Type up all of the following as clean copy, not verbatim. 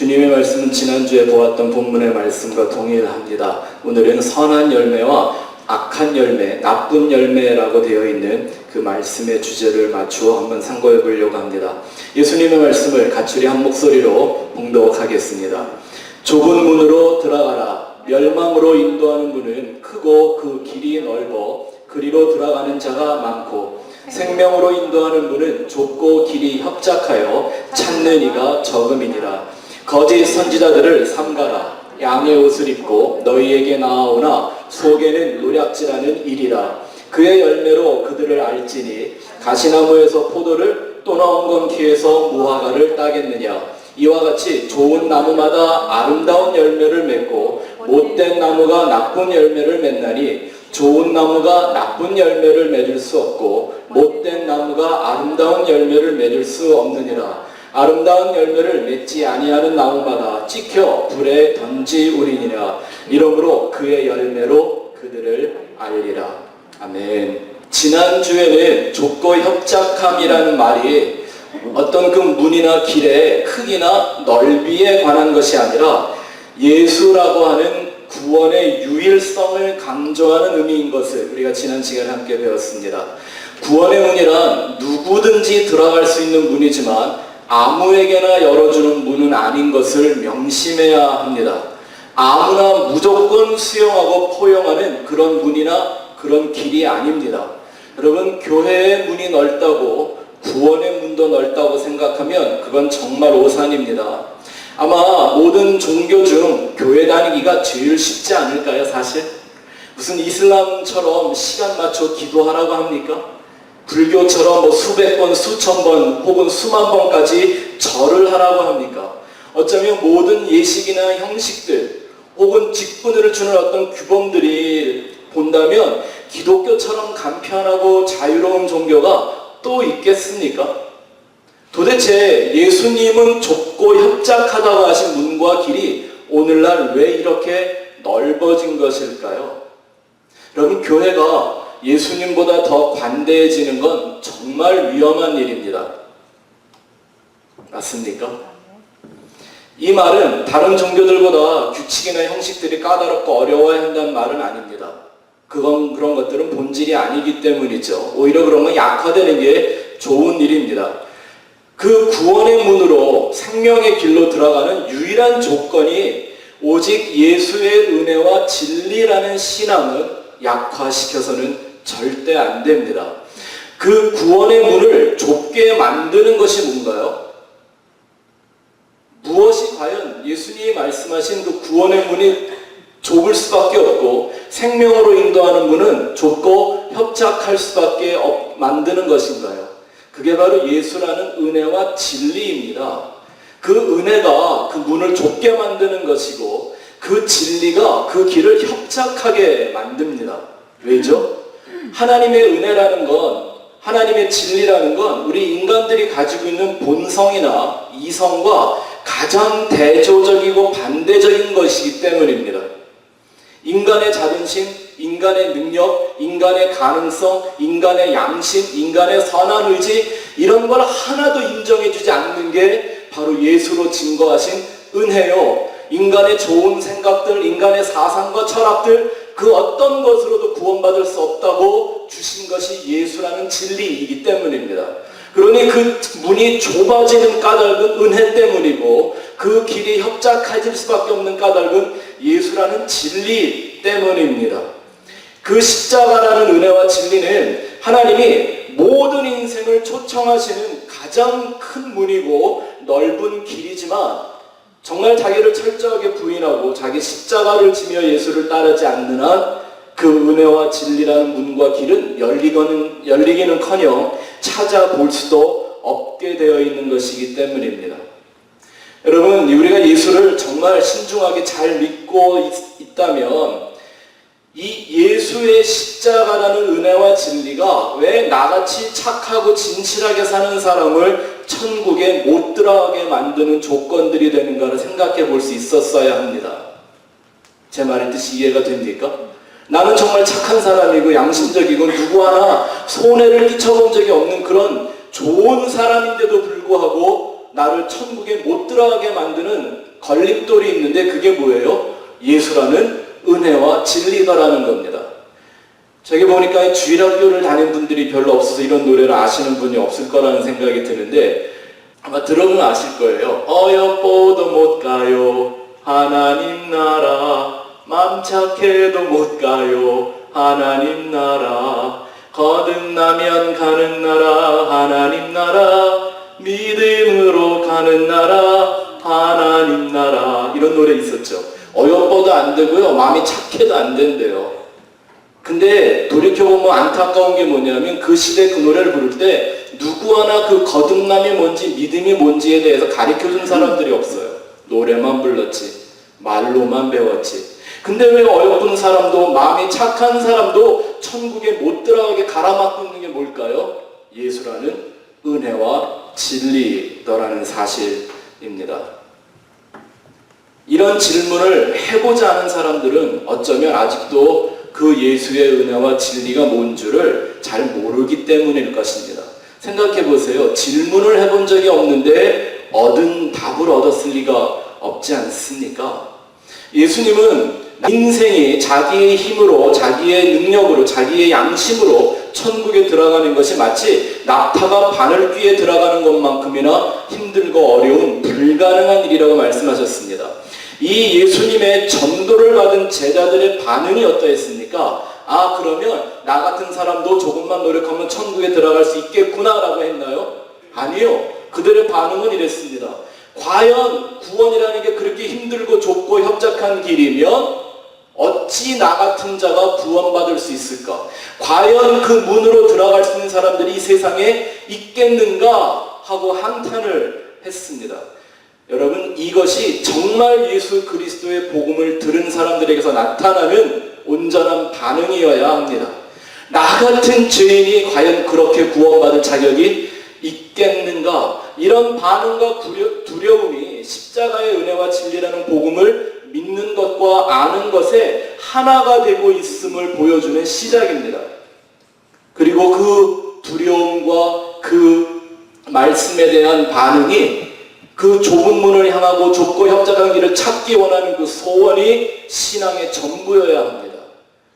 주님의 말씀은 지난주에 보았던 본문의 말씀과 동일합니다. 오늘은 선한 열매와 악한 열매, 나쁜 열매라고 되어 있는 그 말씀의 주제를 맞추어 한번 상고해 보려고 합니다. 예수님의 말씀을 가출이 한 목소리로 봉독하겠습니다. 좁은 문으로 들어가라. 멸망으로 인도하는 문은 크고 그 길이 넓어 그리로 들어가는 자가 많고 생명으로 인도하는 문은 좁고 길이 협착하여 찾는 이가 적음이니라. 거짓 선지자들을 삼가라. 양의 옷을 입고 너희에게 나아오나 속에는 노략질하는 일이라. 그의 열매로 그들을 알지니 가시나무에서 포도를 또 나온 건키에서 무화과를 따겠느냐. 이와 같이 좋은 나무마다 아름다운 열매를 맺고 못된 나무가 나쁜 열매를 맺나니 좋은 나무가 나쁜 열매를 맺을 수 없고 못된 나무가 아름다운 열매를 맺을 수 없느니라. 아름다운 열매를 맺지 아니하는 나무마다 찍혀 불에 던지우리니라. 이러므로 그의 열매로 그들을 알리라. 아멘. 지난주에는 좁고 협착함이라는 말이 어떤 그 문이나 길의 크기나 넓이에 관한 것이 아니라 예수라고 하는 구원의 유일성을 강조하는 의미인 것을 우리가 지난 시간에 함께 배웠습니다. 구원의 문이란 누구든지 들어갈 수 있는 문이지만 아무에게나 열어주는 문은 아닌 것을 명심해야 합니다. 아무나 무조건 수용하고 포용하는 그런 문이나 그런 길이 아닙니다. 여러분, 교회의 문이 넓다고 구원의 문도 넓다고 생각하면 그건 정말 오산입니다. 아마 모든 종교 중 교회 다니기가 제일 쉽지 않을까요, 사실? 무슨 이슬람처럼 시간 맞춰 기도하라고 합니까? 불교처럼 수백 번, 수천 번 혹은 수만 번까지 절을 하라고 합니까? 어쩌면 모든 예식이나 형식들 혹은 직분을 주는 어떤 규범들이 본다면 기독교처럼 간편하고 자유로운 종교가 또 있겠습니까? 도대체 예수님은 좁고 협착하다고 하신 문과 길이 오늘날 왜 이렇게 넓어진 것일까요? 여러분, 교회가 예수님보다 더 관대해지는 건 정말 위험한 일입니다. 맞습니까? 이 말은 다른 종교들보다 규칙이나 형식들이 까다롭고 어려워야 한다는 말은 아닙니다. 그런 것들은 본질이 아니기 때문이죠. 오히려 그런 건 약화되는 게 좋은 일입니다. 그 구원의 문으로 생명의 길로 들어가는 유일한 조건이 오직 예수의 은혜와 진리라는 신앙을 약화시켜서는 절대 안 됩니다. 그 구원의 문을 좁게 만드는 것이 뭔가요? 무엇이 과연 예수님이 말씀하신 그 구원의 문이 좁을 수밖에 없고 생명으로 인도하는 문은 좁고 협착할 수밖에 만드는 것인가요? 그게 바로 예수라는 은혜와 진리입니다. 그 은혜가 그 문을 좁게 만드는 것이고 그 진리가 그 길을 협착하게 만듭니다. 왜죠? 하나님의 은혜라는 건, 하나님의 진리라는 건 우리 인간들이 가지고 있는 본성이나 이성과 가장 대조적이고 반대적인 것이기 때문입니다. 인간의 자존심, 인간의 능력, 인간의 가능성, 인간의 양심, 인간의 선한 의지, 이런 걸 하나도 인정해주지 않는 게 바로 예수로 증거하신 은혜요. 인간의 좋은 생각들, 인간의 사상과 철학들, 그 어떤 것으로도 구원받을 수 없다고 주신 것이 예수라는 진리이기 때문입니다. 그러니 그 문이 좁아지는 까닭은 은혜 때문이고 그 길이 협착해질 수밖에 없는 까닭은 예수라는 진리 때문입니다. 그 십자가라는 은혜와 진리는 하나님이 모든 인생을 초청하시는 가장 큰 문이고 넓은 길이지만 정말 자기를 철저하게 부인하고 자기 십자가를 지며 예수를 따르지 않는 한 그 은혜와 진리라는 문과 길은 열리기는커녕 찾아볼 수도 없게 되어 있는 것이기 때문입니다. 여러분, 우리가 예수를 정말 신중하게 잘 믿고 있다면 이 예수의 십자가라는 은혜와 진리가 왜 나같이 착하고 진실하게 사는 사람을 천국에 못 들어가게 만드는 조건들이 되는가를 생각해 볼 수 있었어야 합니다. 제 말의 뜻이 이해가 됩니까? 나는 정말 착한 사람이고 양심적이고 누구 하나 손해를 끼쳐본 적이 없는 그런 좋은 사람인데도 불구하고 나를 천국에 못 들어가게 만드는 걸림돌이 있는데 그게 뭐예요? 예수라는 은혜와 진리다라는 겁니다. 저기 보니까 주일학교를 다닌 분들이 별로 없어서 이런 노래를 아시는 분이 없을 거라는 생각이 드는데 아마 들어보면 아실 거예요. 어여뻐도 못 가요 하나님 나라, 맘 착해도 못 가요 하나님 나라, 거듭나면 가는 나라 하나님 나라, 믿음으로 가는 나라 하나님 나라. 이런 노래 있었죠. 어여뻐도 안 되고요, 마음이 착해도 안 된대요. 근데 돌이켜보면 안타까운 게 뭐냐면 그 시대 그 노래를 부를 때 누구 하나 그 거듭남이 뭔지 믿음이 뭔지에 대해서 가르쳐준 사람들이 없어요. 노래만 불렀지, 말로만 배웠지. 근데 왜 어여쁜 사람도 마음이 착한 사람도 천국에 못 들어가게 가라막고 있는 게 뭘까요? 예수라는 은혜와 진리더라는 사실입니다. 이런 질문을 해보자 하는 사람들은 어쩌면 아직도 그 예수의 은혜와 진리가 뭔 줄을 잘 모르기 때문일 것입니다. 생각해 보세요. 질문을 해본 적이 없는데 얻은 답을 얻었을 리가 없지 않습니까? 예수님은 인생이 자기의 힘으로, 자기의 능력으로, 자기의 양심으로 천국에 들어가는 것이 마치 낙타가 바늘귀에 들어가는 것만큼이나 힘들고 어려운 불가능한 일이라고 말씀하셨습니다. 이 예수님의 전도를 받은 제자들의 반응이 어떠했습니까? 아, 그러면 나 같은 사람도 조금만 노력하면 천국에 들어갈 수 있겠구나 라고 했나요? 아니요. 그들의 반응은 이랬습니다. 과연 구원이라는 게 그렇게 힘들고 좁고 협착한 길이면 어찌 나 같은 자가 구원받을 수 있을까? 과연 그 문으로 들어갈 수 있는 사람들이 이 세상에 있겠는가? 하고 한탄을 했습니다. 여러분, 이것이 정말 예수 그리스도의 복음을 들은 사람들에게서 나타나는 온전한 반응이어야 합니다. 나 같은 죄인이 과연 그렇게 구원받을 자격이 있겠는가? 이런 반응과 두려움이 십자가의 은혜와 진리라는 복음을 믿는 것과 아는 것에 하나가 되고 있음을 보여주는 시작입니다. 그리고 그 두려움과 그 말씀에 대한 반응이 그 좁은 문을 향하고 좁고 협착한 길을 찾기 원하는 그 소원이 신앙의 전부여야 합니다.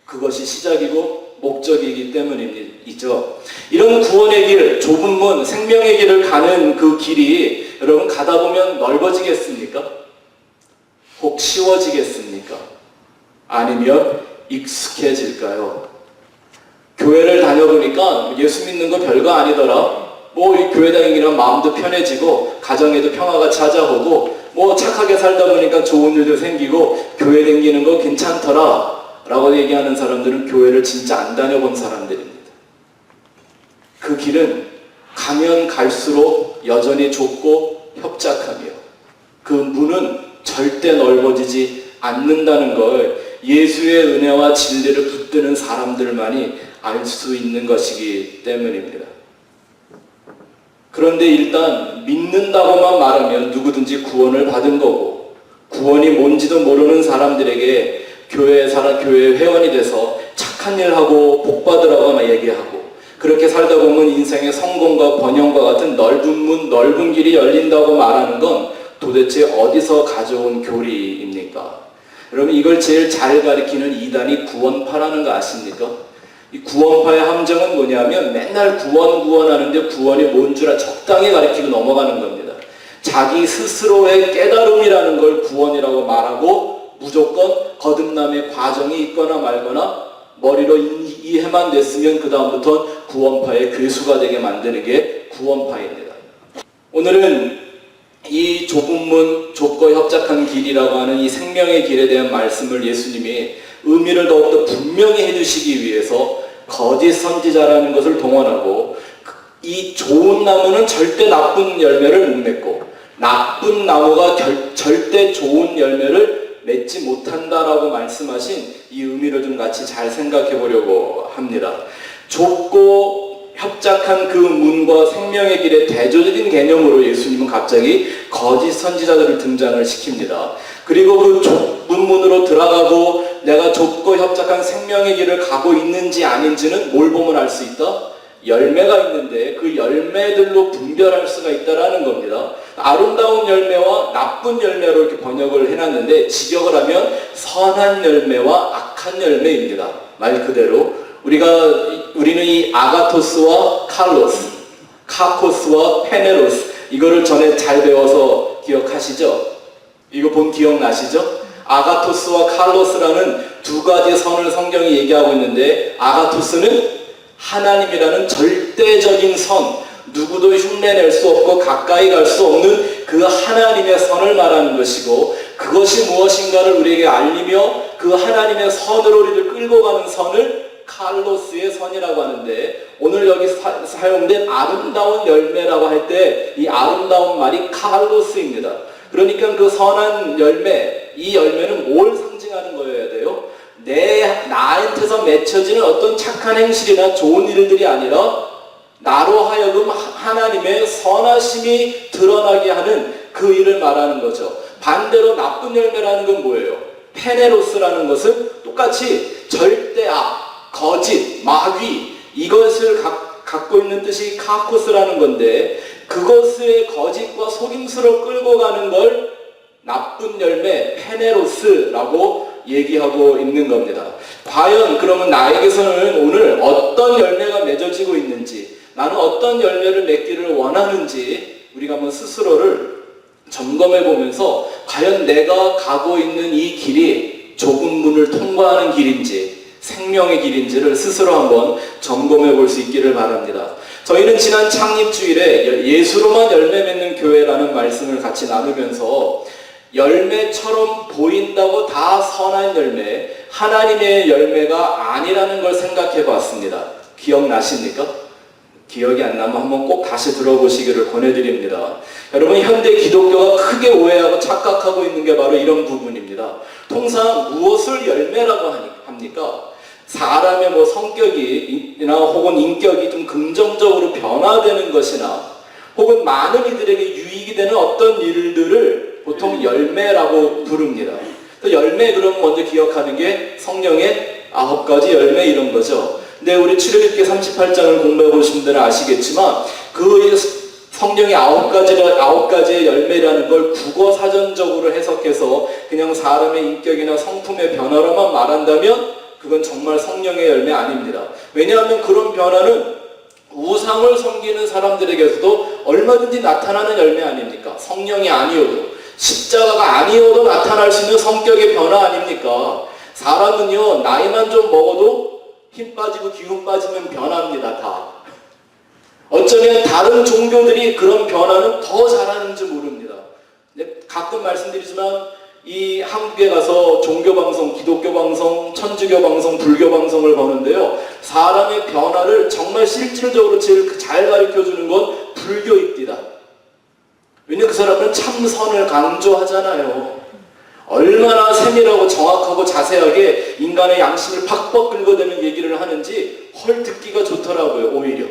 그것이 시작이고 목적이기 때문이죠. 이런 구원의 길, 좁은 문, 생명의 길을 가는 그 길이 여러분 가다 보면 넓어지겠습니까? 혹 쉬워지겠습니까? 아니면 익숙해질까요? 교회를 다녀보니까 예수 믿는 거 별거 아니더라. 이 교회 다니기란 마음도 편해지고 가정에도 평화가 찾아오고 착하게 살다 보니까 좋은 일도 생기고 교회 다니는 거 괜찮더라 라고 얘기하는 사람들은 교회를 진짜 안 다녀본 사람들입니다. 그 길은 가면 갈수록 여전히 좁고 협착하며 그 문은 절대 넓어지지 않는다는 걸 예수의 은혜와 진리를 붙드는 사람들만이 알 수 있는 것이기 때문입니다. 그런데 일단 믿는다고만 말하면 누구든지 구원을 받은 거고, 구원이 뭔지도 모르는 사람들에게 교회 회원이 돼서 착한 일 하고 복 받으라고 얘기하고, 그렇게 살다 보면 인생의 성공과 번영과 같은 넓은 문, 넓은 길이 열린다고 말하는 건 도대체 어디서 가져온 교리입니까? 여러분, 이걸 제일 잘 가리키는 이단이 구원파라는 거 아십니까? 이 구원파의 함정은 뭐냐면 맨날 구원하는데 구원이 뭔 줄 적당히 가리키고 넘어가는 겁니다. 자기 스스로의 깨달음이라는 걸 구원이라고 말하고 무조건 거듭남의 과정이 있거나 말거나 머리로 이해만 됐으면 그 다음부터는 구원파의 괴수가 되게 만드는 게 구원파입니다. 오늘은 이 좁은 문, 좁고 협착한 길이라고 하는 이 생명의 길에 대한 말씀을 예수님이 의미를 더욱더 분명히 해주시기 위해서 거짓 선지자라는 것을 동원하고, 이 좋은 나무는 절대 나쁜 열매를 못 맺고 나쁜 나무가 절대 좋은 열매를 맺지 못한다라고 말씀하신 이 의미를 좀 같이 잘 생각해 보려고 합니다. 좁고 협착한 그 문과 생명의 길의 대조적인 개념으로 예수님은 갑자기 거짓 선지자들을 등장을 시킵니다. 그리고 그 좁은 문으로 들어가고 내가 좁고 협착한 생명의 길을 가고 있는지 아닌지는 뭘 보면 알 수 있다? 열매가 있는데 그 열매들로 분별할 수가 있다라는 겁니다. 아름다운 열매와 나쁜 열매로 이렇게 번역을 해놨는데 직역을 하면 선한 열매와 악한 열매입니다. 말 그대로 우리는 이 아가토스와 칼로스, 카코스와 페네로스 이거를 전에 잘 배워서 기억하시죠? 이거 본 기억나시죠? 아가토스와 칼로스라는 두 가지 선을 성경이 얘기하고 있는데 아가토스는 하나님이라는 절대적인 선, 누구도 흉내낼 수 없고 가까이 갈 수 없는 그 하나님의 선을 말하는 것이고 그것이 무엇인가를 우리에게 알리며 그 하나님의 선으로 우리를 끌고 가는 선을 칼로스의 선이라고 하는데 오늘 여기 사용된 아름다운 열매라고 할 때 이 아름다운 말이 칼로스입니다. 그러니까 그 선한 열매, 이 열매는 뭘 상징하는 거여야 돼요? 나한테서 맺혀지는 어떤 착한 행실이나 좋은 일들이 아니라 나로 하여금 하나님의 선하심이 드러나게 하는 그 일을 말하는 거죠. 반대로 나쁜 열매라는 건 뭐예요? 페네로스라는 것은 똑같이 절대악, 거짓, 마귀 이것을 갖고 있는 뜻이 카코스라는 건데 그것의 거짓과 속임수로 끌고 가는 걸 나쁜 열매 페네로스라고 얘기하고 있는 겁니다. 과연 그러면 나에게서는 오늘 어떤 열매가 맺어지고 있는지 나는 어떤 열매를 맺기를 원하는지 우리가 한번 스스로를 점검해 보면서 과연 내가 가고 있는 이 길이 좁은 문을 통과하는 길인지 생명의 길인지를 스스로 한번 점검해 볼 수 있기를 바랍니다. 저희는 지난 창립주일에 예수로만 열매 맺는 교회라는 말씀을 같이 나누면서 열매처럼 보인다고 다 선한 열매, 하나님의 열매가 아니라는 걸 생각해 봤습니다. 기억나십니까? 기억이 안 나면 한번 꼭 다시 들어보시기를 권해드립니다. 여러분, 현대 기독교가 크게 오해하고 착각하고 있는 게 바로 이런 부분입니다. 통상 무엇을 열매라고 합니까? 사람의 성격이나 혹은 인격이 좀 긍정적으로 변화되는 것이나 혹은 많은 이들에게 유익이 되는 어떤 일들을 보통 열매라고 부릅니다. 또 열매 그러면 먼저 기억하는 게 성령의 9가지 열매 이런 거죠. 근데 우리 출애굽기 38장을 공부해 보신 분들은 아시겠지만 그 성령의 9가지의 열매라는 걸 국어 사전적으로 해석해서 그냥 사람의 인격이나 성품의 변화로만 말한다면 그건 정말 성령의 열매 아닙니다. 왜냐하면 그런 변화는 우상을 섬기는 사람들에게서도 얼마든지 나타나는 열매 아닙니까? 성령이 아니어도 십자가가 아니어도 나타날 수 있는 성격의 변화 아닙니까? 사람은요 나이만 좀 먹어도 힘 빠지고 기운 빠지면 변합니다. 다. 어쩌면 다른 종교들이 그런 변화는 더 잘하는지 모릅니다. 가끔 말씀드리지만 이 한국에 가서 종교방송, 기독교방송, 천주교방송, 불교방송을 보는데요. 사람의 변화를 정말 실질적으로 제일 잘 가르쳐주는 건 불교입니다. 왜냐하면 그 사람은 참선을 강조하잖아요. 얼마나 세밀하고 정확하고 자세하게 인간의 양심을 팍팍 긁어대는 얘기를 하는지 헐 듣기가 좋더라고요. 오히려.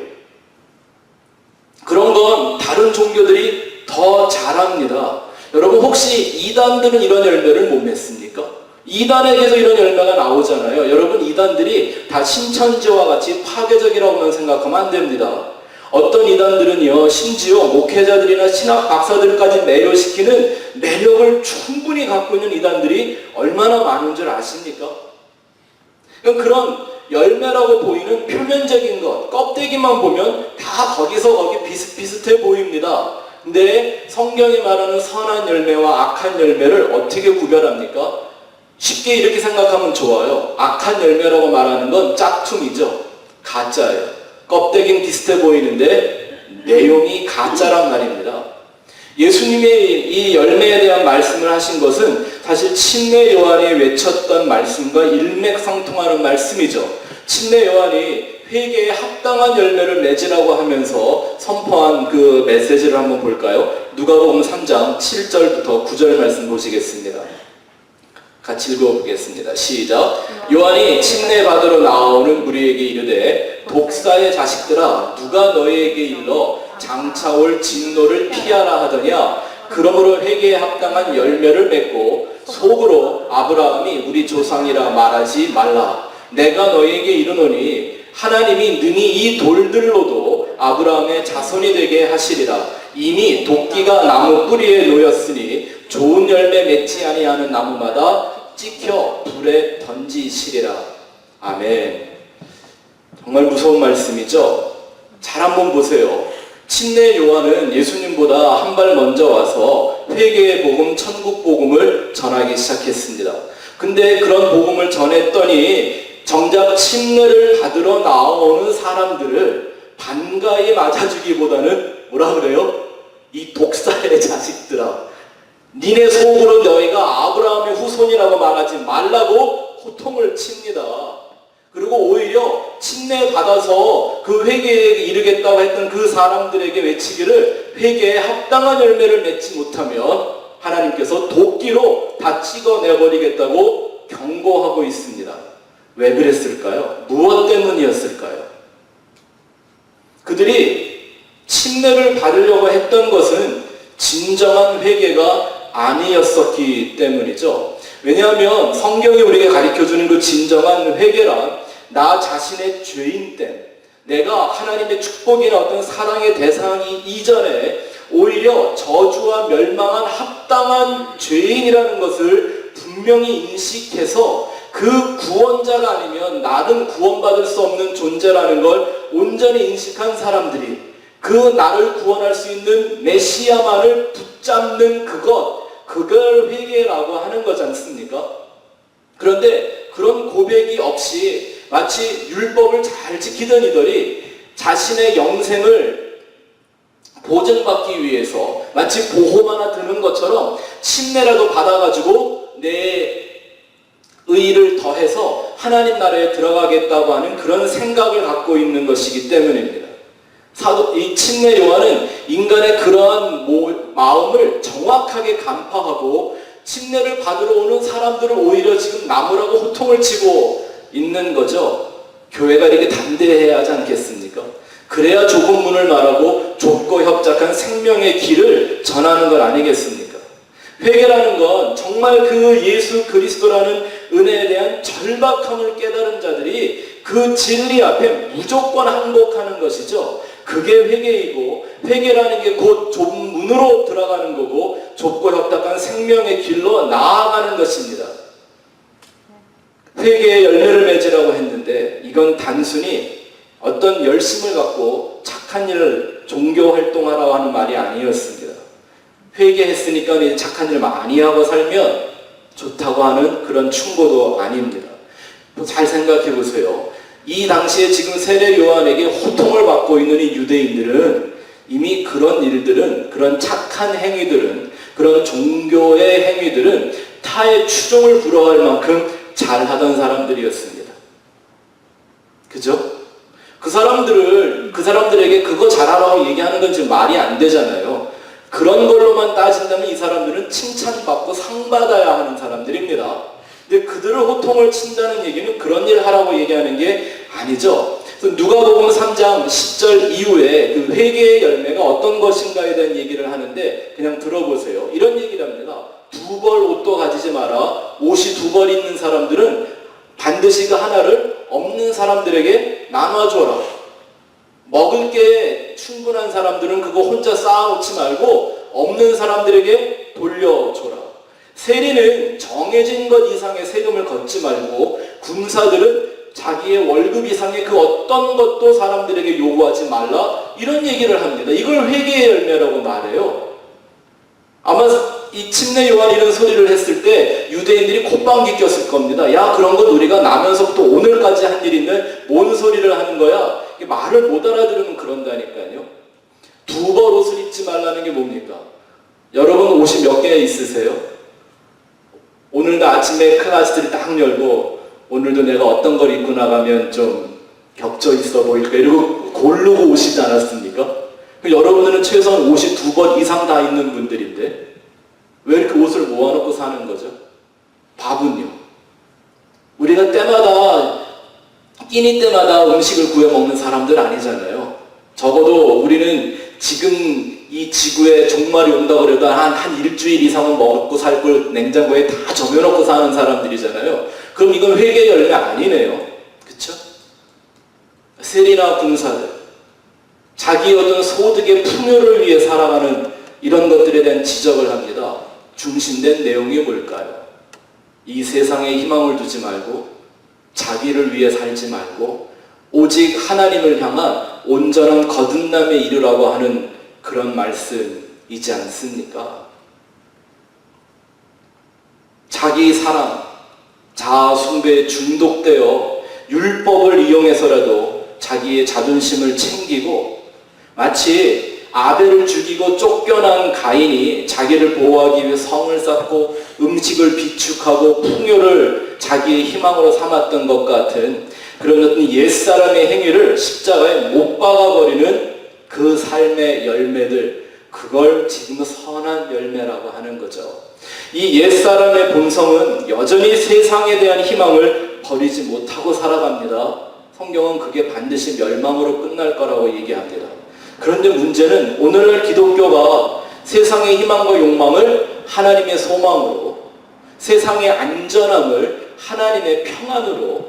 그런 건 다른 종교들이 더 잘합니다. 여러분 혹시 이단들은 이런 열매를 못 맺습니까? 이단에게서 이런 열매가 나오잖아요. 여러분 이단들이 다 신천지와 같이 파괴적이라고만 생각하면 안 됩니다. 어떤 이단들은요 심지어 목회자들이나 신학 박사들까지 매료시키는 매력을 충분히 갖고 있는 이단들이 얼마나 많은 줄 아십니까? 그런 열매라고 보이는 표면적인 것, 껍데기만 보면 다 거기서 거기 비슷비슷해 보입니다. 근데 성경이 말하는 선한 열매와 악한 열매를 어떻게 구별합니까? 쉽게 이렇게 생각하면 좋아요. 악한 열매라고 말하는 건 짝퉁이죠. 가짜예요. 껍데기는 비슷해 보이는데 내용이 가짜란 말입니다. 예수님이 이 열매에 대한 말씀을 하신 것은 사실 침례 요한이 외쳤던 말씀과 일맥상통하는 말씀이죠. 침례 요한이 회개에 합당한 열매를 맺으라고 하면서 선포한 그 메시지를 한번 볼까요? 누가복음 3장 7절부터 9절 말씀 보시겠습니다. 같이 읽어보겠습니다. 시작. 요한이 침례 받으러 나오는 무리에게 이르되 독사의 자식들아 누가 너희에게 일러 장차 올 진노를 피하라 하더냐. 그러므로 회개에 합당한 열매를 맺고 속으로 아브라함이 우리 조상이라 말하지 말라. 내가 너희에게 이르노니 하나님이 능히 이 돌들로도 아브라함의 자손이 되게 하시리라. 이미 도끼가 나무 뿌리에 놓였으니 좋은 열매 맺지 아니하는 나무마다 찍혀 불에 던지시리라. 아멘. 정말 무서운 말씀이죠. 잘 한번 보세요. 침례 요한은 예수님보다 한 발 먼저 와서 회개의 복음, 천국 복음을 전하기 시작했습니다. 근데 그런 복음을 전했더니 정작 침례를 받으러 나오는 사람들을 반가이 맞아주기보다는 뭐라 그래요? 이 독사의 자식들아, 니네 속으로 너희가 아브라함의 후손이라고 말하지 말라고 호통을 칩니다. 그리고 오히려 침례 받아서 그 회개에 이르겠다고 했던 그 사람들에게 외치기를, 회개에 합당한 열매를 맺지 못하면 하나님께서 도끼로 다 찍어내버리겠다고 경고하고 있습니다. 왜 그랬을까요? 무엇 때문이었을까요? 그들이 침례를 받으려고 했던 것은 진정한 회개가 아니었었기 때문이죠. 왜냐하면 성경이 우리에게 가르쳐주는 그 진정한 회개란 나 자신의 죄인됨, 내가 하나님의 축복이나 어떤 사랑의 대상이 이전에 오히려 저주와 멸망한 합당한 죄인이라는 것을 분명히 인식해서 그 구원자가 아니면 나는 구원받을 수 없는 존재라는 걸 온전히 인식한 사람들이 그 나를 구원할 수 있는 메시아만을 붙잡는 그걸 회개라고 하는 거지 않습니까? 그런데 그런 고백이 없이 마치 율법을 잘 지키던 이들이 자신의 영생을 보증받기 위해서 마치 보험 하나 드는 것처럼 침례라도 받아가지고 내 의의를 더해서 하나님 나라에 들어가겠다고 하는 그런 생각을 갖고 있는 것이기 때문입니다. 이 침례 요한은 인간의 그러한 마음을 정확하게 간파하고 침례를 받으러 오는 사람들을 오히려 지금 나무라고 호통을 치고 있는 거죠. 교회가 이렇게 담대해야 하지 않겠습니까? 그래야 좁은 문을 말하고 좁고 협착한 생명의 길을 전하는 것 아니겠습니까? 회개라는 건 정말 그 예수 그리스도라는 은혜에 대한 절박함을 깨달은 자들이 그 진리 앞에 무조건 항복하는 것이죠. 그게 회개이고, 회개라는 게 곧 좁은 문으로 들어가는 거고 좁고 협착한 생명의 길로 나아가는 것입니다. 회개의 열매를 맺으라고 했는데 이건 단순히 어떤 열심을 갖고 착한 일을 종교 활동하라고 하는 말이 아니었습니다. 회개했으니까 이제 착한 일 많이 하고 살면 좋다고 하는 그런 충고도 아닙니다. 잘 생각해 보세요. 이 당시에 지금 세례 요한에게 호통을 받고 있는 이 유대인들은 이미 그런 일들은, 그런 착한 행위들은, 그런 종교의 행위들은 타의 추종을 부러워할 만큼 잘하던 사람들이었습니다. 그죠? 그 사람들에게 그거 잘하라고 얘기하는 건 지금 말이 안 되잖아요. 그런 걸로만 따진다면 이 사람들은 칭찬받고 상받아야 하는 사람들입니다. 근데 그들을 호통을 친다는 얘기는 그런 일 하라고 얘기하는 게 아니죠. 그래서 누가복음 3장 10절 이후에 그 회개의 열매가 어떤 것인가에 대한 얘기를 하는데 그냥 들어보세요. 이런 얘기를 합니다. 2벌 옷도 가지지 마라. 옷이 2벌 있는 사람들은 반드시 그 하나를 없는 사람들에게 나눠줘라. 먹을 게 충분한 사람들은 그거 혼자 쌓아놓지 말고 없는 사람들에게 돌려줘라. 세리는 정해진 것 이상의 세금을 걷지 말고 군사들은 자기의 월급 이상의 그 어떤 것도 사람들에게 요구하지 말라. 이런 얘기를 합니다. 이걸 회개의 열매라고 말해요. 아마 이 침례 요한이 이런 소리를 했을 때 유대인들이 콧방귀 꼈을 겁니다. 야, 그런 건 우리가 나면서부터 오늘까지 한 일인데 뭔 소리를 하는 거야? 말을 못 알아들으면 그런다니까요. 2벌 옷을 입지 말라는 게 뭡니까? 여러분 옷이 몇 개 있으세요? 오늘도 아침에 클래스들이 딱 열고 오늘도 내가 어떤 걸 입고 나가면 좀 격조 있어 보일까 이러고 고르고 오시지 않았습니까? 여러분들은 최소한 옷이 2벌 이상 다 있는 분들인데 왜 이렇게 옷을 모아놓고 사는 거죠? 밥은요? 우리가 때마다 끼니 때마다 음식을 구해 먹는 사람들 아니잖아요. 적어도 우리는 지금 이 지구에 종말이 온다고 그래도 한 일주일 이상은 먹고 살 걸 냉장고에 다 정해놓고 사는 사람들이잖아요. 그럼 이건 회개의 열매 아니네요. 그쵸? 세리나 군사들, 자기 얻은 소득의 풍요를 위해 살아가는 이런 것들에 대한 지적을 합니다. 중심된 내용이 뭘까요? 이 세상에 희망을 두지 말고 자기를 위해 살지 말고 오직 하나님을 향한 온전한 거듭남에 이르라고 하는 그런 말씀이지 않습니까? 자기 사랑, 자아 숭배에 중독되어 율법을 이용해서라도 자기의 자존심을 챙기고 마치 아벨을 죽이고 쫓겨난 가인이 자기를 보호하기 위해 성을 쌓고 음식을 비축하고 풍요를 자기의 희망으로 삼았던 것 같은 그런 어떤 옛사람의 행위를 십자가에 못 박아버리는 그 삶의 열매들, 그걸 지금 선한 열매라고 하는 거죠. 이 옛사람의 본성은 여전히 세상에 대한 희망을 버리지 못하고 살아갑니다. 성경은 그게 반드시 멸망으로 끝날 거라고 얘기합니다. 그런데 문제는 오늘날 기독교가 세상의 희망과 욕망을 하나님의 소망으로, 세상의 안전함을 하나님의 평안으로,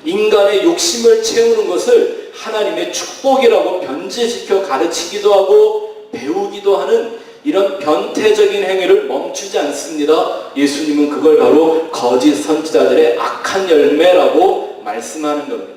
인간의 욕심을 채우는 것을 하나님의 축복이라고 변제시켜 가르치기도 하고 배우기도 하는 이런 변태적인 행위를 멈추지 않습니다. 예수님은 그걸 바로 거짓 선지자들의 악한 열매라고 말씀하는 겁니다.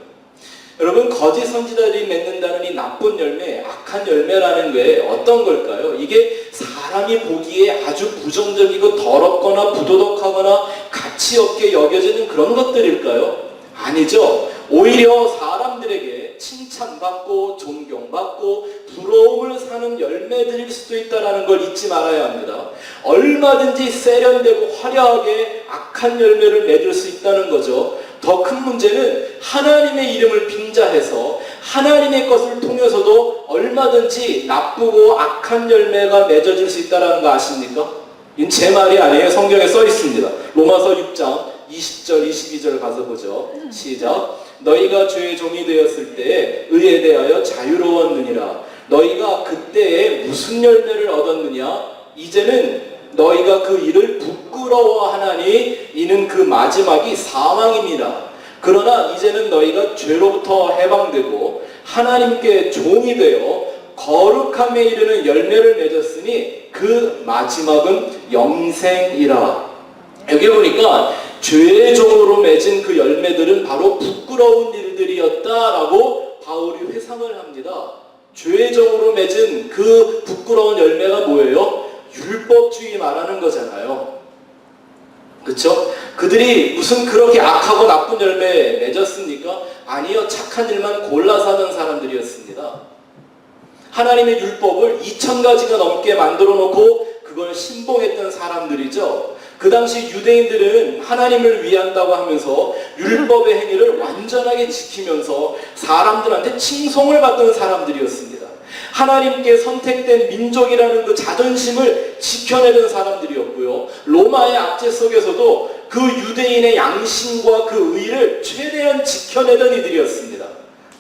여러분, 거짓 선지자들이 맺는다는 이 나쁜 열매, 악한 열매라는 게 어떤 걸까요? 이게 사람이 보기에 아주 부정적이고 더럽거나 부도덕하거나 가치 없게 여겨지는 그런 것들일까요? 아니죠. 오히려 사람들에게 칭찬받고 존경받고 부러움을 사는 열매들일 수도 있다는 걸 잊지 말아야 합니다. 얼마든지 세련되고 화려하게 악한 열매를 맺을 수 있다는 거죠. 더 큰 문제는 하나님의 이름을 빙자해서 하나님의 것을 통해서도 얼마든지 나쁘고 악한 열매가 맺어질 수 있다는 거 아십니까? 이건 제 말이 아니에요. 성경에 써 있습니다. 로마서 6장 20절 22절 가서 보죠. 시작. 너희가 주의 종이 되었을 때에 의에 대하여 자유로웠느니라. 너희가 그때에 무슨 열매를 얻었느냐? 이제는 너희가 그 일을 부끄러워하나니 이는 그 마지막이 사망입니다. 그러나 이제는 너희가 죄로부터 해방되고 하나님께 종이 되어 거룩함에 이르는 열매를 맺었으니 그 마지막은 영생이라. 여기 보니까 죄의 종으로 맺은 그 열매들은 바로 부끄러운 일들이었다라고 바울이 회상을 합니다. 죄의 종으로 맺은 그 부끄러운 열매가 뭐예요? 율법주의 말하는 거잖아요. 그렇죠? 그들이 무슨 그렇게 악하고 나쁜 열매 맺었습니까? 아니요. 착한 일만 골라서 하는 사람들이었습니다. 하나님의 율법을 2000가지가 넘게 만들어 놓고 그걸 신봉했던 사람들이죠. 그 당시 유대인들은 하나님을 위한다고 하면서 율법의 행위를 완전하게 지키면서 사람들한테 칭송을 받던 사람들이었습니다. 하나님께 선택된 민족이라는 그 자존심을 지켜내던 사람들이었고요. 로마의 압제 속에서도 그 유대인의 양심과 그 의를 최대한 지켜내던 이들이었습니다.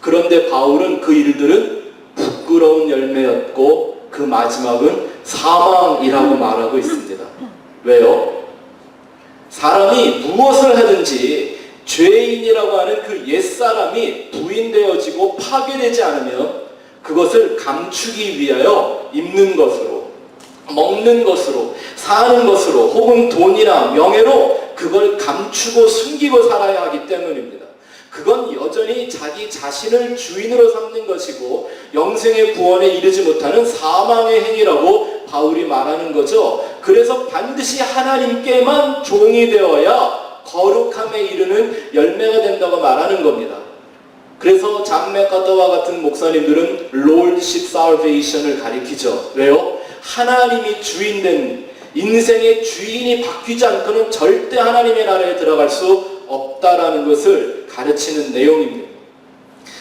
그런데 바울은 그 일들은 부끄러운 열매였고 그 마지막은 사망이라고 말하고 있습니다. 왜요? 사람이 무엇을 하든지 죄인이라고 하는 그 옛사람이 부인되어지고 파괴되지 않으면 그것을 감추기 위하여 입는 것으로, 먹는 것으로, 사는 것으로 혹은 돈이나 명예로 그걸 감추고 숨기고 살아야 하기 때문입니다. 그건 여전히 자기 자신을 주인으로 삼는 것이고 영생의 구원에 이르지 못하는 사망의 행위라고 바울이 말하는 거죠. 그래서 반드시 하나님께만 종이 되어야 거룩함에 이르는 열매가 된다고 말하는 겁니다. 그래서 잠 맥카더와 같은 목사님들은 Lordship Salvation을 가리키죠. 왜요? 하나님이 주인된 인생의 주인이 바뀌지 않고는 절대 하나님의 나라에 들어갈 수 없다라는 것을 가르치는 내용입니다.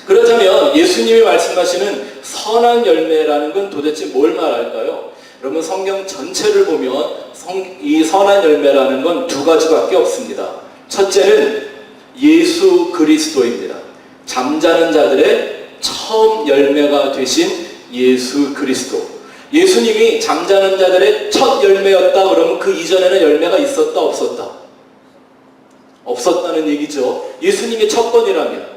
그렇다면 예수님이 말씀하시는 선한 열매라는 건 도대체 뭘 말할까요? 여러분, 성경 전체를 보면 이 선한 열매라는 건 두 가지밖에 없습니다. 첫째는 예수 그리스도입니다. 잠자는 자들의 처음 열매가 되신 예수 그리스도. 예수님이 잠자는 자들의 첫 열매였다 그러면 그 이전에는 열매가 있었다 없었다? 없었다는 얘기죠. 예수님이 첫 번이라면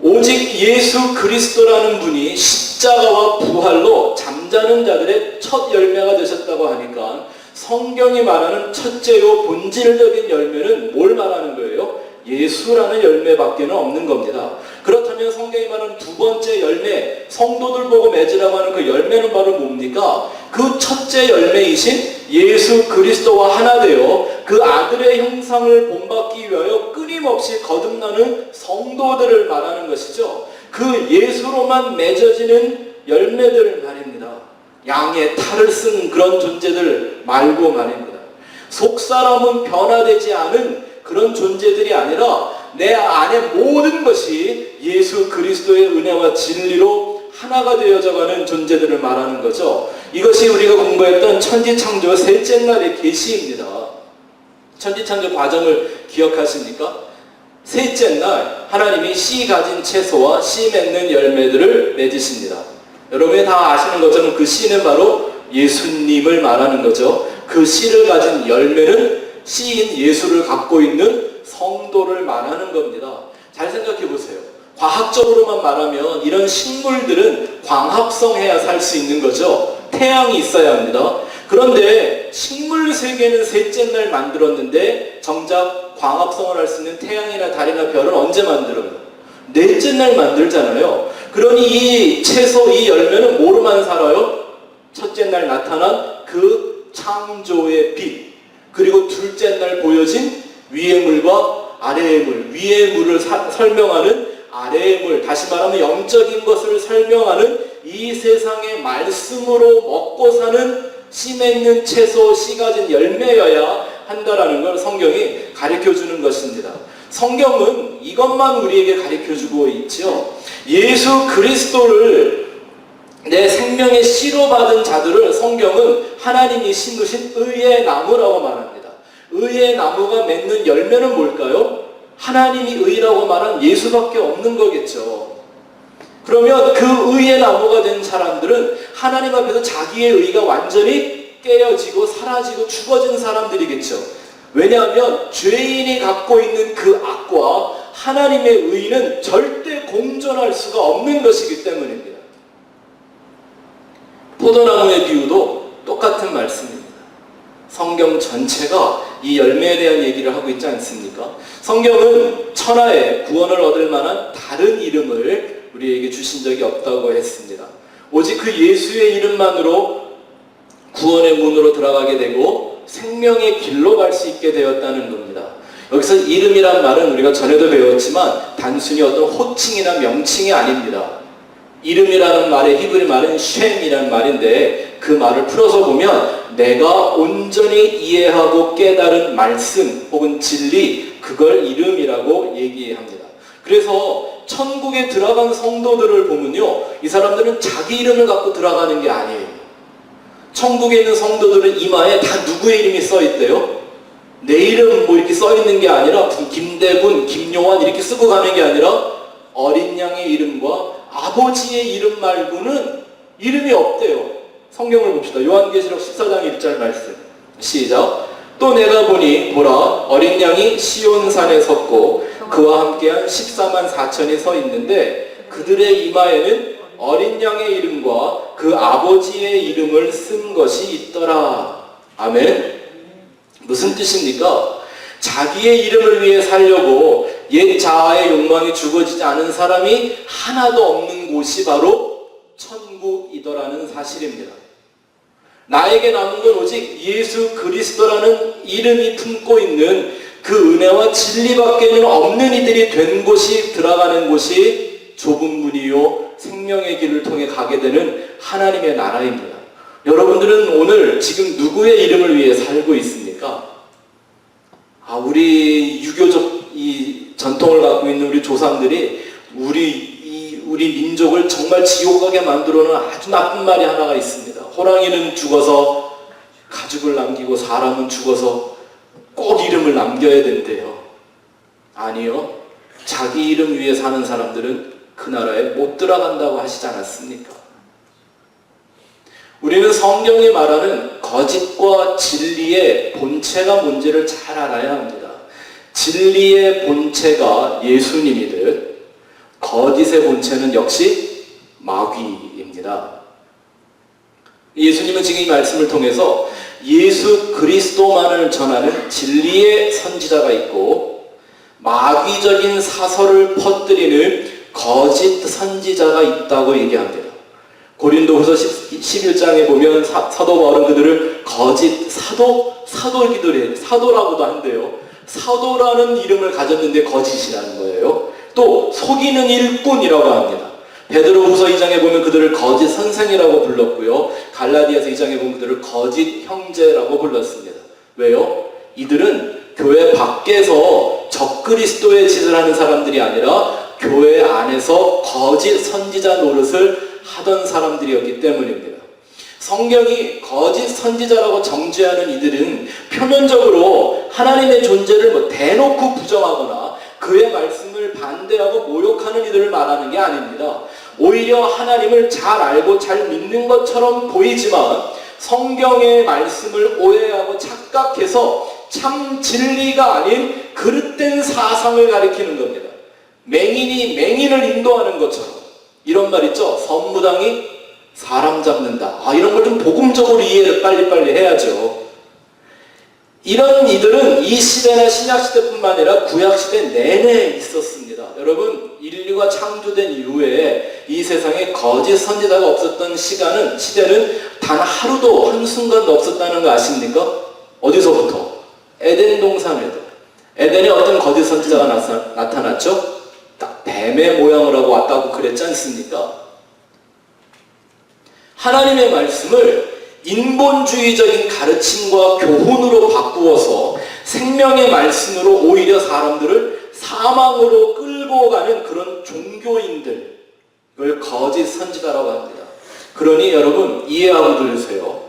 오직 예수 그리스도라는 분이 십자가와 부활로 잠자는 자들의 첫 열매가 되셨다고 하니까 성경이 말하는 첫째요 본질적인 열매는 뭘 말하는 거예요? 예수라는 열매밖에는 없는 겁니다. 그렇다면 성경이 말하는 두 번째 열매, 성도들 보고 맺으라고 하는 그 열매는 바로 뭡니까? 그 첫째 열매이신 예수 그리스도와 하나 되어 그 아들의 형상을 본받기 위하여 끊임없이 거듭나는 성도들을 말하는 것이죠. 그 예수로만 맺어지는 열매들 말입니다. 양의 탈을 쓴 그런 존재들 말고 말입니다. 속사람은 변화되지 않은 그런 존재들이 아니라 내 안에 모든 것이 예수 그리스도의 은혜와 진리로 하나가 되어져가는 존재들을 말하는 거죠. 이것이 우리가 공부했던 천지창조 셋째 날의 계시입니다. 천지창조 과정을 기억하십니까? 셋째 날 하나님이 씨 가진 채소와 씨 맺는 열매들을 맺으십니다. 여러분이 다 아시는 것처럼 그 씨는 바로 예수님을 말하는 거죠. 그 씨를 가진 열매는 씨인 예수를 갖고 있는 성도를 말하는 겁니다. 잘 생각해 보세요. 과학적으로만 말하면 이런 식물들은 광합성해야 살 수 있는 거죠. 태양이 있어야 합니다. 그런데 식물 세계는 셋째 날 만들었는데 정작 광합성을 할 수 있는 태양이나 달이나 별은 언제 만들어요? 넷째 날 만들잖아요. 그러니 이 채소, 이 열매는 뭐로만 살아요? 첫째 날 나타난 그 창조의 빛, 그리고 둘째 날 보여진 위의 물과 아래의 물, 위의 물을 설명하는 아래의 물, 다시 말하면 영적인 것을 설명하는 이 세상의 말씀으로 먹고 사는 씨 맺는 채소, 씨 가진 열매여야 한다라는 걸 성경이 가르쳐주는 것입니다. 성경은 이것만 우리에게 가르쳐주고 있죠. 예수 그리스도를 내 생명의 씨로 받은 자들을 성경은 하나님이 심으신 의의 나무라고 말합니다. 의의 나무가 맺는 열매는 뭘까요? 하나님이 의라고 말한 예수밖에 없는 거겠죠. 그러면 그 의의 나무가 된 사람들은 하나님 앞에서 자기의 의가 완전히 깨어지고 사라지고 죽어진 사람들이겠죠. 왜냐하면 죄인이 갖고 있는 그 악과 하나님의 의는 절대 공존할 수가 없는 것이기 때문입니다. 포도나무의 비유도 똑같은 말씀입니다. 성경 전체가 이 열매에 대한 얘기를 하고 있지 않습니까? 성경은 천하에 구원을 얻을 만한 다른 이름을 우리에게 주신 적이 없다고 했습니다. 오직 그 예수의 이름만으로 구원의 문으로 들어가게 되고 생명의 길로 갈 수 있게 되었다는 겁니다. 여기서 이름이란 말은 우리가 전에도 배웠지만 단순히 어떤 호칭이나 명칭이 아닙니다. 이름이라는 말의 히브리 말은 쉔이라는 말인데 그 말을 풀어서 보면 내가 온전히 이해하고 깨달은 말씀 혹은 진리, 그걸 이름이라고 얘기합니다. 그래서 천국에 들어간 성도들을 보면요, 이 사람들은 자기 이름을 갖고 들어가는 게 아니에요. 천국에 있는 성도들은 이마에 다 누구의 이름이 써있대요? 내 이름 뭐 이렇게 써있는 게 아니라 무슨 김대군, 김요한 이렇게 쓰고 가는 게 아니라 어린 양의 이름과 아버지의 이름 말고는 이름이 없대요. 성경을 봅시다. 요한계시록 14장 1절 말씀. 시작. 또 내가 보니 보라 어린 양이 시온산에 섰고 그와 함께한 14만 4천이 서 있는데 그들의 이마에는 어린 양의 이름과 그 아버지의 이름을 쓴 것이 있더라. 아멘. 무슨 뜻입니까? 자기의 이름을 위해 살려고 옛 자아의 욕망이 죽어지지 않은 사람이 하나도 없는 곳이 바로 천국이더라는 사실입니다. 나에게 남은 건 오직 예수 그리스도라는 이름이 품고 있는 그 은혜와 진리밖에는 없는 이들이 된 곳이, 들어가는 곳이 좁은 문이요 생명의 길을 통해 가게 되는 하나님의 나라입니다. 여러분들은 오늘 지금 누구의 이름을 위해 살고 있습니까? 우리 유교적 이 전통을 갖고 있는 우리 조상들이 우리 민족을 정말 지옥 가게 만들어 놓은 아주 나쁜 말이 하나가 있습니다. 호랑이는 죽어서 가죽을 남기고 사람은 죽어서 꼭 이름을 남겨야 된대요. 아니요. 자기 이름 위에 사는 사람들은 그 나라에 못 들어간다고 하시지 않았습니까? 우리는 성경이 말하는 거짓과 진리의 본체가 뭔지를 잘 알아야 합니다. 진리의 본체가 예수님이듯 거짓의 본체는 역시 마귀입니다. 예수님은 지금 이 말씀을 통해서 예수 그리스도만을 전하는 진리의 선지자가 있고 마귀적인 사설을 퍼뜨리는 거짓 선지자가 있다고 얘기합니다. 고린도후서 11장에 보면 사도 바울은 그들을 거짓 사도라고도 한대요. 사도라는 이름을 가졌는데 거짓이라는 거예요. 또 속이는 일꾼이라고 합니다. 베드로후서 2장에 보면 그들을 거짓 선생이라고 불렀고요. 갈라디아서 2장에 보면 그들을 거짓 형제라고 불렀습니다. 왜요? 이들은 교회 밖에서 적그리스도의 짓을 하는 사람들이 아니라 교회 안에서 거짓 선지자 노릇을 하던 사람들이었기 때문입니다. 성경이 거짓 선지자라고 정죄하는 이들은 표면적으로 하나님의 존재를 대놓고 부정하거나 그의 말씀을 반대하고 모욕하는 이들을 말하는 게 아닙니다. 오히려 하나님을 잘 알고 잘 믿는 것처럼 보이지만 성경의 말씀을 오해하고 착각해서 참 진리가 아닌 그릇된 사상을 가리키는 겁니다. 맹인이 맹인을 인도하는 것처럼. 이런 말 있죠. 선무당이 사람 잡는다. 이런 걸 좀 복음적으로 이해를 빨리빨리 해야죠. 이런 이들은 이 시대나 신약시대뿐만 아니라 구약시대 내내 있었습니다. 여러분, 인류가 창조된 이후에 이 세상에 거짓 선지자가 없었던 시대는 단 하루도 한순간도 없었다는 거 아십니까? 어디서부터? 에덴 동산에도. 에덴에 어떤 거짓 선지자가 나타났죠? 딱 뱀의 모양을 하고 왔다고 그랬지 않습니까? 하나님의 말씀을 인본주의적인 가르침과 교훈으로 바꾸어서 생명의 말씀으로 오히려 사람들을 사망으로 끌고 가는 그런 종교인들, 그걸 거짓 선지자라고 합니다. 그러니 여러분 이해하고 들으세요.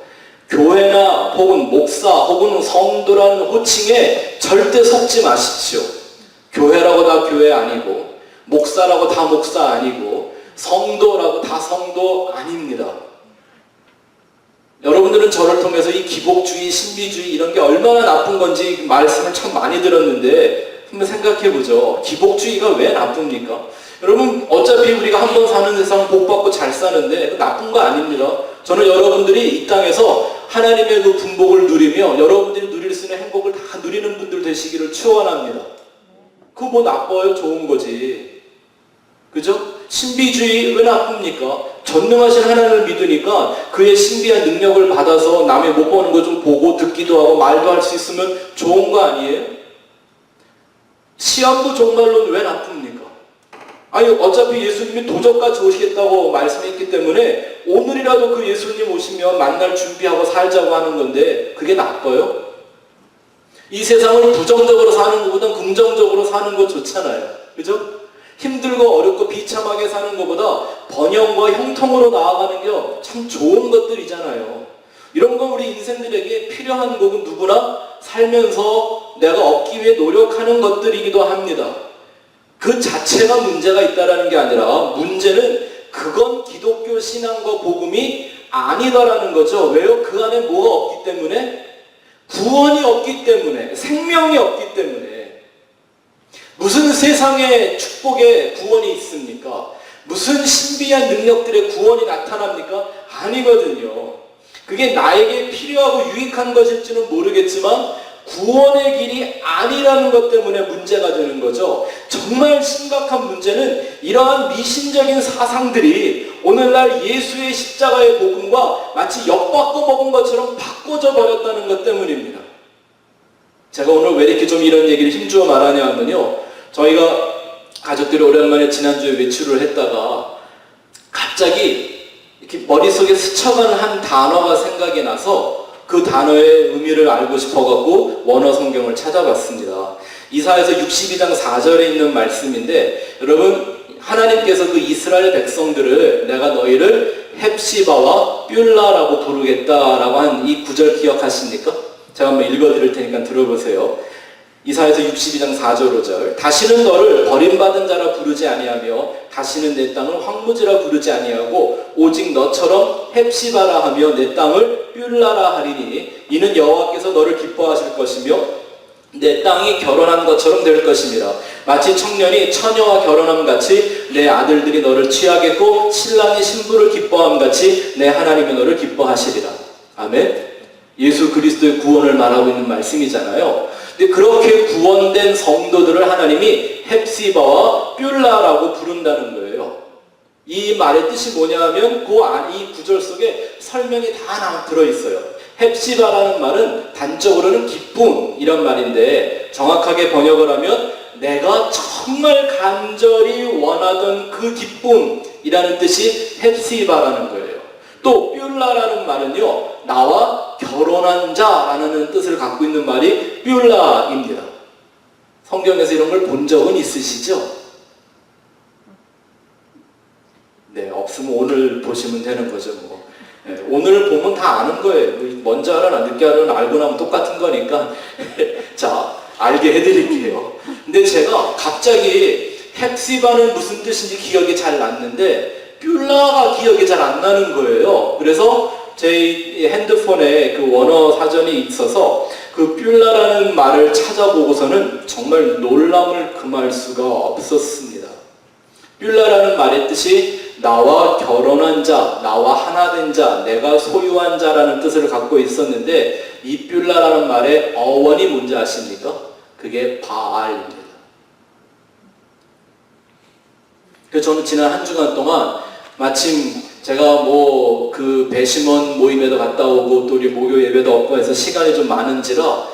교회나 혹은 목사 혹은 성도라는 호칭에 절대 속지 마십시오. 교회라고 다 교회 아니고 목사라고 다 목사 아니고 성도라고 다 성도 아닙니다. 여러분들은 저를 통해서 이 기복주의, 신비주의 이런 게 얼마나 나쁜 건지 말씀을 참 많이 들었는데 한번 생각해보죠. 기복주의가 왜 나쁩니까? 여러분 어차피 우리가 한 번 사는 세상 복 받고 잘 사는데 나쁜 거 아닙니다. 저는 여러분들이 이 땅에서 하나님의 그 분복을 누리며 여러분들이 누릴 수 있는 행복을 다 누리는 분들 되시기를 축원합니다. 그거 뭐 나빠요? 좋은 거지. 그죠? 신비주의 왜 나쁩니까? 전능하신 하나님을 믿으니까 그의 신비한 능력을 받아서 남의 못 보는 거 좀 보고 듣기도 하고 말도 할 수 있으면 좋은 거 아니에요? 시한부 종말론 왜 나쁩니까? 아니 어차피 예수님이 도적같이 오시겠다고 말씀했기 때문에 오늘이라도 그 예수님 오시면 만날 준비하고 살자고 하는 건데 그게 나빠요? 이 세상을 부정적으로 사는 것보다 긍정적으로 사는 거 좋잖아요. 그죠? 힘들고 어렵고 비참하게 사는 것보다 번영과 형통으로 나아가는 게 참 좋은 것들이잖아요. 이런 건 우리 인생들에게 필요한 거고 누구나 살면서 내가 얻기 위해 노력하는 것들이기도 합니다. 그 자체가 문제가 있다는 게 아니라 문제는 그건 기독교 신앙과 복음이 아니다라는 거죠. 왜요? 그 안에 뭐가 없기 때문에? 구원이 없기 때문에, 생명이 없기 때문에. 무슨 세상에 축복의 구원이 있습니까? 무슨 신비한 능력들의 구원이 나타납니까? 아니거든요. 그게 나에게 필요하고 유익한 것일지는 모르겠지만 구원의 길이 아니라는 것 때문에 문제가 되는 거죠. 정말 심각한 문제는 이러한 미신적인 사상들이 오늘날 예수의 십자가의 복음과 마치 엿바꿔 먹은 것처럼 바꿔져 버렸다는 것 때문입니다. 제가 오늘 왜 이렇게 좀 이런 얘기를 힘주어 말하냐 하면요. 저희가 가족들이 오랜만에 지난주에 외출을 했다가 갑자기 이렇게 머릿속에 스쳐가는 한 단어가 생각이 나서 그 단어의 의미를 알고 싶어갖고 원어 성경을 찾아봤습니다. 이사야서 62장 4절에 있는 말씀인데 여러분 하나님께서 그 이스라엘 백성들을 내가 너희를 헵시바와 뷸라라고 부르겠다라고 한 이 구절 기억하십니까? 제가 한번 읽어드릴 테니까 들어보세요. 이사야서 62장 4절 5절 다시는 너를 버림받은 자라 부르지 아니하며 다시는 내 땅을 황무지라 부르지 아니하고 오직 너처럼 헵시바라 하며 내 땅을 뷸라라 하리니 이는 여호와께서 너를 기뻐하실 것이며 내 땅이 결혼한 것처럼 될 것입니다. 마치 청년이 처녀와 결혼함 같이 내 아들들이 너를 취하겠고 신랑이 신부를 기뻐함 같이 내 하나님이 너를 기뻐하시리라. 아멘. 예수 그리스도의 구원을 말하고 있는 말씀이잖아요. 근데 그렇게 구원된 성도들을 하나님이 헵시바와 뷸라라고 부른다는 거예요. 이 말의 뜻이 뭐냐 하면 이 구절 속에 설명이 다 들어있어요. 헵시바라는 말은 단적으로는 기쁨이란 말인데 정확하게 번역을 하면 내가 정말 간절히 원하던 그 기쁨이라는 뜻이 헵시바라는 거예요. 또 뷸라라는 말은요, 나와 결혼한 자라는 뜻을 갖고 있는 말이 뷸라입니다. 성경에서 이런 걸 본 적은 있으시죠? 네, 없으면 오늘 보시면 되는 거죠. 뭐. 네, 오늘 보면 다 아는 거예요. 먼저 하려나 늦게 하려나 알고 나면 똑같은 거니까. 자, 알게 해드릴게요. 근데 제가 갑자기 헵시바는 무슨 뜻인지 기억이 잘 났는데 뷸라가 기억이 잘 안 나는 거예요. 그래서 제 핸드폰에 그 원어 사전이 있어서 그 뷸라라는 말을 찾아보고서는 정말 놀람을 금할 수가 없었습니다. 뷸라라는 말의 뜻이 나와 결혼한 자, 나와 하나 된 자, 내가 소유한 자라는 뜻을 갖고 있었는데 이 뷸라라는 말의 어원이 뭔지 아십니까? 그게 바알입니다. 그래서 저는 지난 한 주간 동안 마침 제가 그 배심원 모임에도 갔다 오고 또 우리 목요 예배도 없고 해서 시간이 좀 많은지라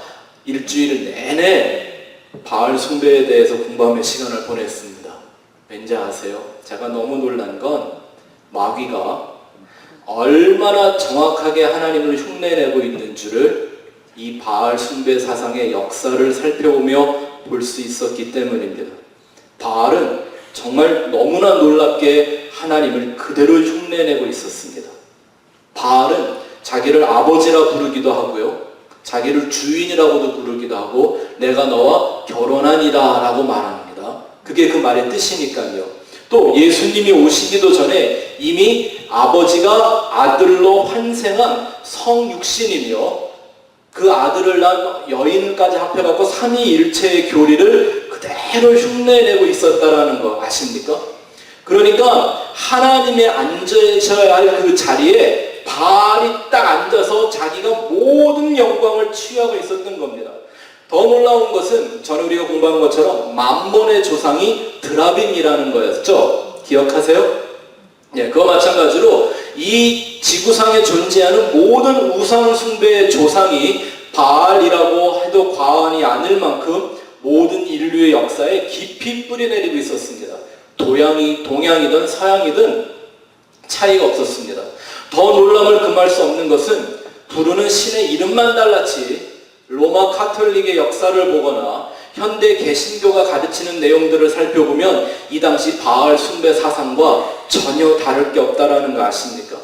일주일 내내 바알 숭배에 대해서 공부하며 시간을 보냈습니다. 왠지 아세요? 제가 너무 놀란 건 마귀가 얼마나 정확하게 하나님을 흉내내고 있는 줄을 이 바알 숭배 사상의 역사를 살펴보며 볼 수 있었기 때문입니다. 바알은 정말 너무나 놀랍게 하나님을 그대로 흉내내고 있었습니다. 바알은 자기를 아버지라 부르기도 하고요, 자기를 주인이라고도 부르기도 하고 내가 너와 결혼하니라 라고 말합니다. 그게 그 말의 뜻이니까요. 또 예수님이 오시기도 전에 이미 아버지가 아들로 환생한 성육신이며 그 아들을 낳은 여인까지 합해갖고 삼위일체의 교리를 그대로 흉내내고 있었다라는 거 아십니까? 그러니까 하나님의 앉으셔야 할 그 자리에 바알이 딱 앉아서 자기가 모든 영광을 취하고 있었던 겁니다. 더 놀라운 것은 저는 우리가 공부한 것처럼 만몬의 조상이 드라빔이라는 거였죠. 기억하세요? 네, 그와 마찬가지로 이 지구상에 존재하는 모든 우상 숭배의 조상이 바알이라고 해도 과언이 아닐 만큼 모든 인류의 역사에 깊이 뿌리내리고 있었습니다. 동양이든 서양이든 차이가 없었습니다. 더 놀람을 금할 수 없는 것은 부르는 신의 이름만 달랐지 로마 카톨릭의 역사를 보거나 현대 개신교가 가르치는 내용들을 살펴보면 이 당시 바알 숭배 사상과 전혀 다를 게 없다라는 거 아십니까?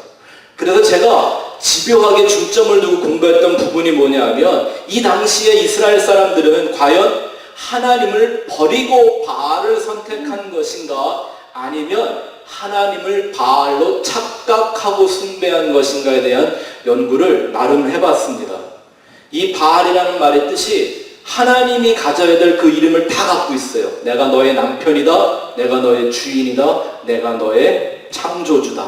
그래서 제가 집요하게 중점을 두고 공부했던 부분이 뭐냐 하면 이 당시에 이스라엘 사람들은 과연 하나님을 버리고 바알을 선택한 것인가 아니면 하나님을 바알로 착각하고 숭배한 것인가에 대한 연구를 나름 해봤습니다. 이 바알이라는 말의 뜻이 하나님이 가져야 될 그 이름을 다 갖고 있어요. 내가 너의 남편이다, 내가 너의 주인이다, 내가 너의 창조주다.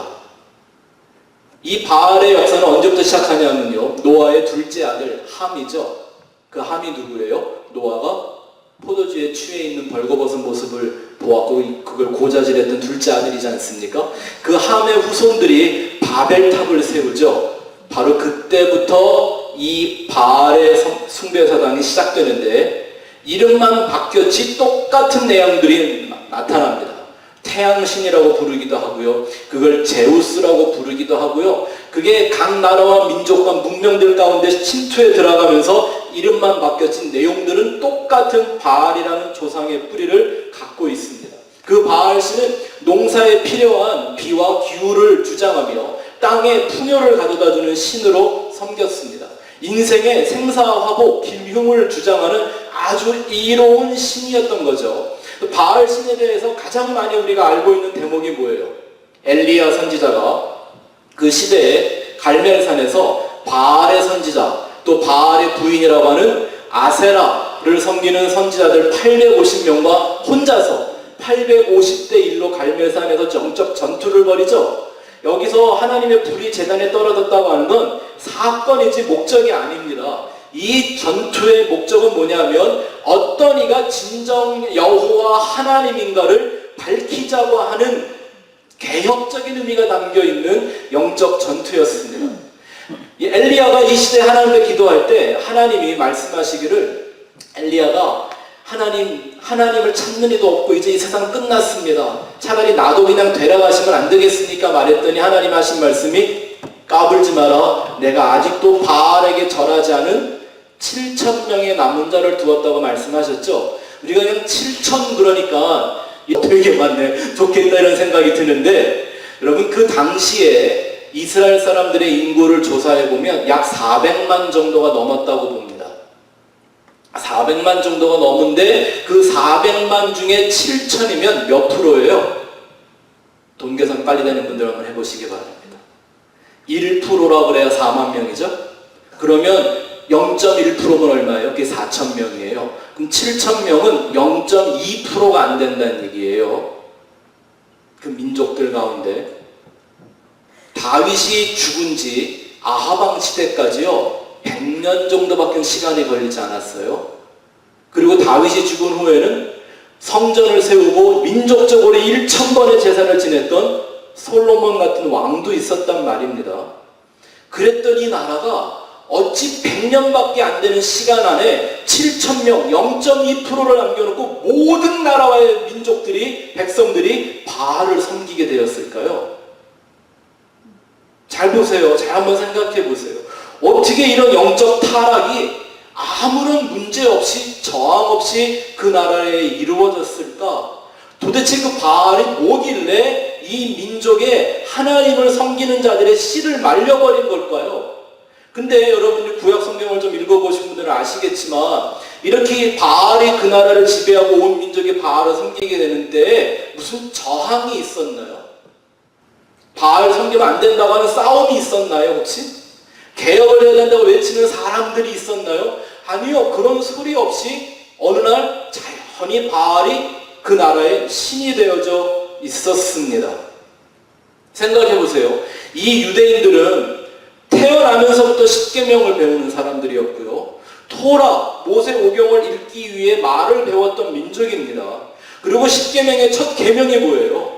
이 바알의 역사는 언제부터 시작하냐면요, 노아의 둘째 아들 함이죠. 그 함이 누구예요? 노아가 포도주에 취해 있는 벌거벗은 모습을 보았고 그걸 고자질했던 둘째 아들이지 않습니까? 그 함의 후손들이 바벨탑을 세우죠. 바로 그때부터 이 바알의 숭배 사상이 시작되는데 이름만 바뀌었지 똑같은 내용들이 나타납니다. 태양신이라고 부르기도 하고요, 그걸 제우스라고 부르기도 하고요, 그게 각 나라와 민족과 문명들 가운데 침투해 들어가면서 이름만 바뀌었지 내용들은 똑같은 바알이라는 조상의 뿌리를 갖고 있습니다. 그 바알신은 농사에 필요한 비와 기후를 주장하며 땅에 풍요를 가져다주는 신으로 섬겼습니다. 인생의 생사화복, 길흉을 주장하는 아주 이로운 신이었던 거죠. 바알 신에 대해서 가장 많이 우리가 알고 있는 대목이 뭐예요? 엘리야 선지자가 그 시대에 갈멜산에서 바알의 선지자, 또 바알의 부인이라고 하는 아세라를 바알을 섬기는 선지자들 850명과 혼자서 850대 1로 갈멜산에서 영적 전투를 벌이죠. 여기서 하나님의 불이 제단에 떨어졌다고 하는 건 사건이지 목적이 아닙니다. 이 전투의 목적은 뭐냐면 어떤 이가 진정 여호와 하나님인가를 밝히자고 하는 개혁적인 의미가 담겨있는 영적 전투였습니다. 이 엘리야가 이 시대에 하나님께 기도할 때 하나님이 말씀하시기를, 엘리야가 하나님을 찾는 이도 없고 이제 이 세상 끝났습니다. 차라리 나도 그냥 되라가시면 안 되겠습니까? 말했더니 하나님 하신 말씀이, 까불지 마라. 내가 아직도 바알에게 절하지 않은 7,000명의 남은 자를 두었다고 말씀하셨죠. 우리가 그냥 7,000 그러니까 되게 많네, 좋겠다 이런 생각이 드는데, 여러분 그 당시에 이스라엘 사람들의 인구를 조사해보면 약 400만 정도가 넘었다고 봅니다. 400만 정도가 넘은데 그 400만 중에 7,000이면 몇 프로예요? 돈 계산 빨리 되는 분들 한번 해보시기 바랍니다. 1%라고 그래야 4만 명이죠? 그러면 0.1%면 얼마예요? 그게 4,000명이에요. 그럼 7,000명은 0.2%가 안 된다는 얘기예요. 그 민족들 가운데. 다윗이 죽은 지 아하방 시대까지요 100년 정도밖에 시간이 걸리지 않았어요. 그리고 다윗이 죽은 후에는 성전을 세우고 민족적으로 1,000번의 제사를 지냈던 솔로몬 같은 왕도 있었단 말입니다. 그랬더니 이 나라가 어찌 100년밖에 안 되는 시간 안에 7,000명, 0.2%를 남겨놓고 모든 나라와의 민족들이, 백성들이 바알을 섬기게 되었을까요? 잘 보세요. 잘 한번 생각해 보세요. 어떻게 이런 영적 타락이 아무런 문제 없이, 저항 없이 그 나라에 이루어졌을까? 도대체 그 바알이 뭐길래 이 민족의 하나님을 섬기는 자들의 씨를 말려버린 걸까요? 근데 여러분들 구약 성경을 좀 읽어보신 분들은 아시겠지만, 이렇게 바알이 그 나라를 지배하고 온 민족이 바알을 섬기게 되는데 무슨 저항이 있었나요? 바알 섬기면 안 된다고 하는 싸움이 있었나요 혹시? 개혁을 해야 된다고 외치는 사람들이 있었나요? 아니요. 그런 소리 없이 어느 날 자연히 바알이 그 나라의 신이 되어져 있었습니다. 생각해보세요. 이 유대인들은 태어나면서부터 십계명을 배우는 사람들이었고요. 토라, 모세 오경을 읽기 위해 말을 배웠던 민족입니다. 그리고 십계명의 첫 계명이 뭐예요?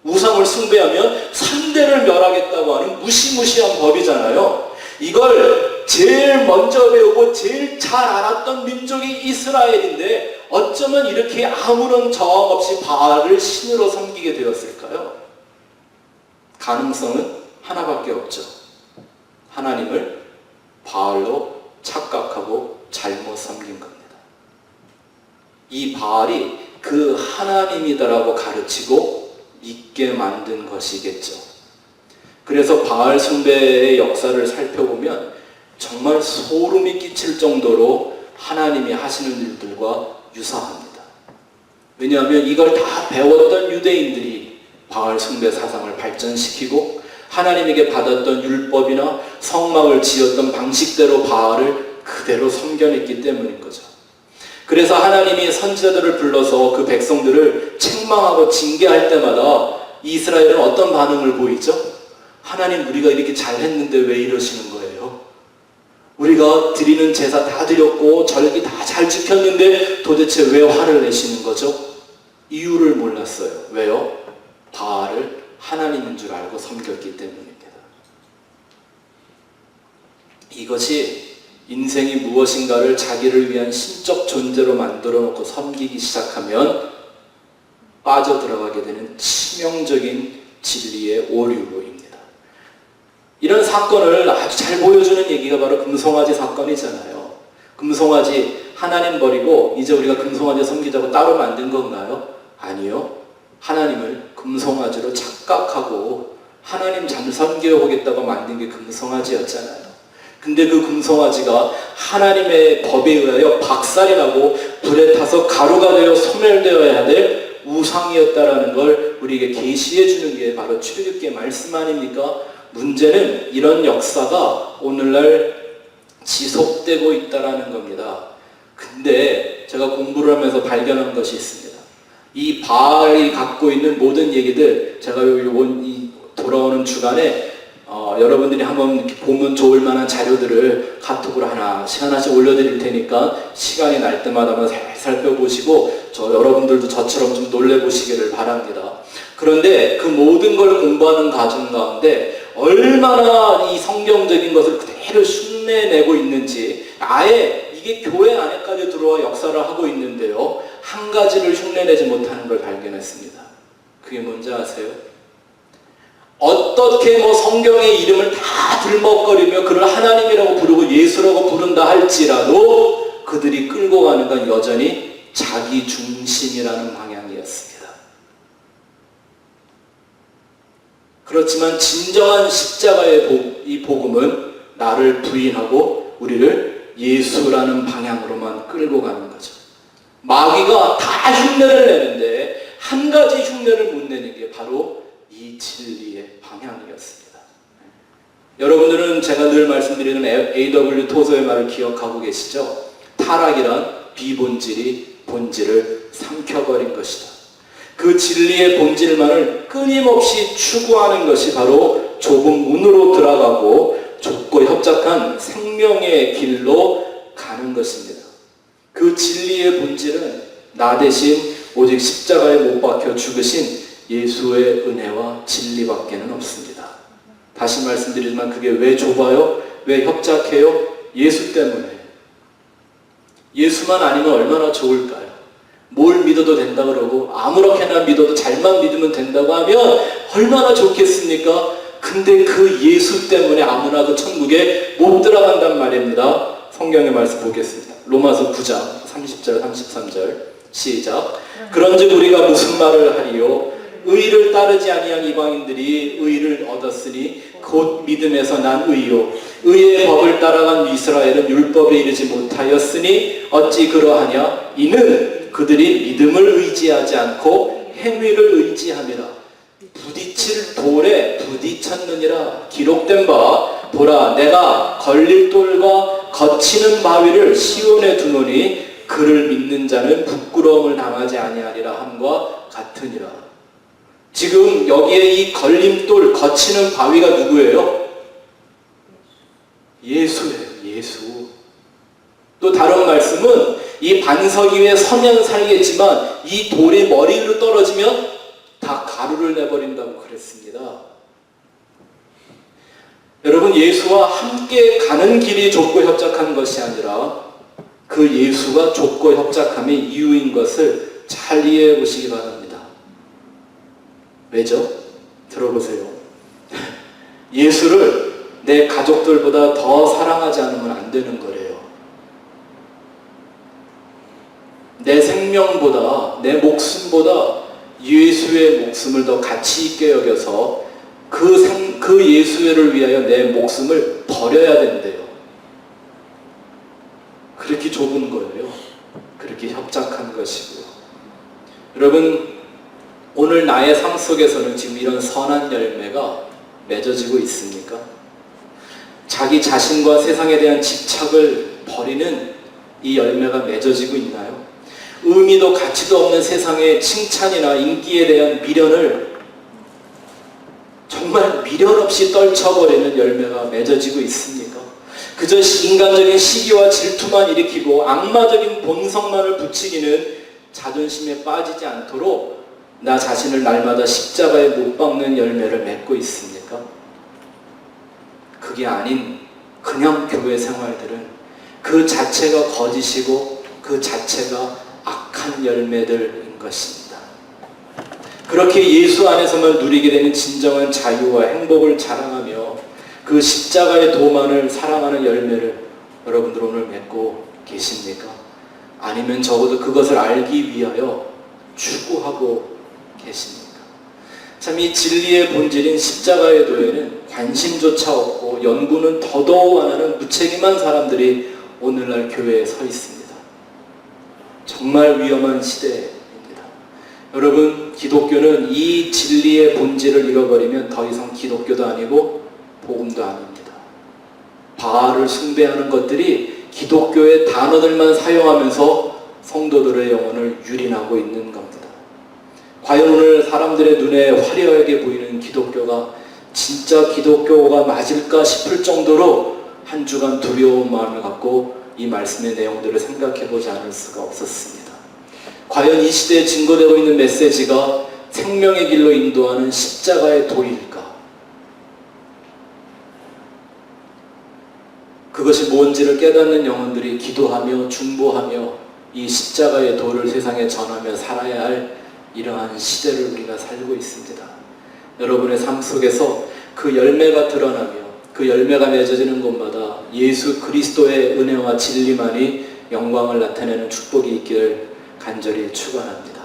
우상을 숭배하면 3대를 멸하겠다고 하는 무시무시한 법이잖아요. 이걸 제일 먼저 배우고 제일 잘 알았던 민족이 이스라엘인데 어쩌면 이렇게 아무런 저항 없이 바알을 신으로 섬기게 되었을까요? 가능성은 하나밖에 없죠. 하나님을 바알로 착각하고 잘못 섬긴 겁니다. 이 바알이 그 하나님이다라고 가르치고 믿게 만든 것이겠죠. 그래서 바알 숭배의 역사를 살펴보면 정말 소름이 끼칠 정도로 하나님이 하시는 일들과 유사합니다. 왜냐하면 이걸 다 배웠던 유대인들이 바알 숭배 사상을 발전시키고 하나님에게 받았던 율법이나 성막을 지었던 방식대로 바알을 그대로 섬겨냈기 때문인 거죠. 그래서 하나님이 선지자들을 불러서 그 백성들을 책망하고 징계할 때마다 이스라엘은 어떤 반응을 보이죠? 하나님, 우리가 이렇게 잘했는데 왜 이러시는 거예요? 우리가 드리는 제사 다 드렸고 절기 다 잘 지켰는데 도대체 왜 화를 내시는 거죠? 이유를 몰랐어요. 왜요? 바알을 하나님인 줄 알고 섬겼기 때문입니다. 이것이 인생이 무엇인가를 자기를 위한 신적 존재로 만들어 놓고 섬기기 시작하면 빠져들어가게 되는 치명적인 진리의 오류로입니다. 이런 사건을 아주 잘 보여주는 얘기가 바로 금송아지 사건이잖아요. 금송아지 하나님 버리고 이제 우리가 금송아지 섬기자고 따로 만든 건가요? 아니요. 하나님을 금송아지로 착각하고 하나님 잘 섬겨보겠다고 만든 게 금송아지였잖아요. 근데 그 금송아지가 하나님의 법에 의하여 박살이 나고 불에 타서 가루가 되어 소멸되어야 될 우상이었다라는 걸 우리에게 계시해 주는 게 바로 출애굽기의 말씀 아닙니까? 문제는 이런 역사가 오늘날 지속되고 있다라는 겁니다. 근데 제가 공부를 하면서 발견한 것이 있습니다. 이 바알이 갖고 있는 모든 얘기들, 제가 이 돌아오는 주간에 여러분들이 한번 이렇게 보면 좋을 만한 자료들을 카톡으로 하나씩 올려드릴 테니까 시간이 날 때마다 한번 살펴보시고 여러분들도 저처럼 좀 놀래보시기를 바랍니다. 그런데 그 모든 걸 공부하는 과정 가운데 얼마나 이 성경적인 것을 그대로 흉내내고 있는지, 아예 이게 교회 안에까지 들어와 역사를 하고 있는데요, 한 가지를 흉내내지 못하는 걸 발견했습니다. 그게 뭔지 아세요? 어떻게 성경의 이름을 다 들먹거리며 그를 하나님이라고 부르고 예수라고 부른다 할지라도 그들이 끌고 가는 건 여전히 자기 중심이라는 방향이었습니다. 그렇지만 진정한 십자가의 이 복음은 나를 부인하고 우리를 예수라는 방향으로만 끌고 가는 거죠. 마귀가 다 흉내를 내는데 한 가지 흉내를 못 내는 게 바로 이 진리의 방향이었습니다. 여러분들은 제가 늘 말씀드리는 A.W. 토저의 말을 기억하고 계시죠? 타락이란 비본질이 본질을 삼켜버린 것이다. 그 진리의 본질만을 끊임없이 추구하는 것이 바로 좁은 문으로 들어가고 좁고 협착한 생명의 길로 가는 것입니다. 그 진리의 본질은 나 대신 오직 십자가에 못 박혀 죽으신 예수의 은혜와 진리밖에는 없습니다. 다시 말씀드리지만 그게 왜 좁아요? 왜 협착해요? 예수 때문에. 예수만 아니면 얼마나 좋을까요? 뭘 믿어도 된다 그러고 아무렇게나 믿어도 잘만 믿으면 된다고 하면 얼마나 좋겠습니까? 근데 그 예수 때문에 아무나 그 천국에 못 들어간단 말입니다. 성경의 말씀 보겠습니다. 로마서 9장 30절 33절 시작. 그런즉 우리가 무슨 말을 하리요? 의를 따르지 아니한 이방인들이 의를 얻었으니 곧 믿음에서 난 의요. 의의 법을 따라간 이스라엘은 율법에 이르지 못하였으니 어찌 그러하냐? 이는 그들이 믿음을 의지하지 않고 행위를 의지함이라. 부딪힐 돌에 부딪혔느니라. 기록된 바 보라 내가 걸릴 돌과 거치는 바위를 시온에 두노니 그를 믿는 자는 부끄러움을 당하지 아니하리라 함과 같으니라. 지금 여기에 이 걸림돌 거치는 바위가 누구예요? 예수예요. 예수. 또 다른 말씀은 이 반석 위에 서면 살겠지만 이 돌이 머리 위로 떨어지면 다 가루를 내버린다고 그랬습니다. 여러분, 예수와 함께 가는 길이 좁고 협착한 것이 아니라 그 예수가 좁고 협착함의 이유인 것을 잘 이해해 보시기 바랍니다. 왜죠? 들어보세요. 예수를 내 가족들보다 더 사랑하지 않으면 안 되는 거래요. 내 생명보다, 내 목숨보다 예수의 목숨을 더 가치 있게 여겨서 그 예수를 위하여 내 목숨을 버려야 된대요. 그렇게 좁은 거예요. 그렇게 협착한 것이고요. 여러분, 오늘 나의 삶 속에서는 지금 이런 선한 열매가 맺어지고 있습니까? 자기 자신과 세상에 대한 집착을 버리는 이 열매가 맺어지고 있나요? 의미도 가치도 없는 세상의 칭찬이나 인기에 대한 미련을 정말 미련 없이 떨쳐버리는 열매가 맺어지고 있습니까? 그저 인간적인 시기와 질투만 일으키고 악마적인 본성만을 부추기는 자존심에 빠지지 않도록 나 자신을 날마다 십자가에 못 박는 열매를 맺고 있습니까? 그게 아닌 그냥 교회 생활들은 그 자체가 거짓이고 그 자체가 악한 열매들인 것입니다. 그렇게 예수 안에서만 누리게 되는 진정한 자유와 행복을 자랑하며 그 십자가의 도만을 사랑하는 열매를 여러분들 오늘 맺고 계십니까? 아니면 적어도 그것을 알기 위하여 추구하고 계십니까? 참 이 진리의 본질인 십자가의 도에는 관심조차 없고 연구는 더더욱 안 하는 무책임한 사람들이 오늘날 교회에 서 있습니다. 정말 위험한 시대입니다. 여러분, 기독교는 이 진리의 본질을 잃어버리면 더 이상 기독교도 아니고 복음도 아닙니다. 바알을 숭배하는 것들이 기독교의 단어들만 사용하면서 성도들의 영혼을 유린하고 있는 겁니다. 과연 오늘 사람들의 눈에 화려하게 보이는 기독교가 진짜 기독교가 맞을까 싶을 정도로 한 주간 두려운 마음을 갖고 이 말씀의 내용들을 생각해 보지 않을 수가 없었습니다. 과연 이 시대에 증거되고 있는 메시지가 생명의 길로 인도하는 십자가의 도일까? 그것이 뭔지를 깨닫는 영혼들이 기도하며 중보하며 이 십자가의 도를 세상에 전하며 살아야 할 이러한 시대를 우리가 살고 있습니다. 여러분의 삶 속에서 그 열매가 드러나며 그 열매가 맺어지는 곳마다 예수 그리스도의 은혜와 진리만이 영광을 나타내는 축복이 있기를 간절히 축원합니다.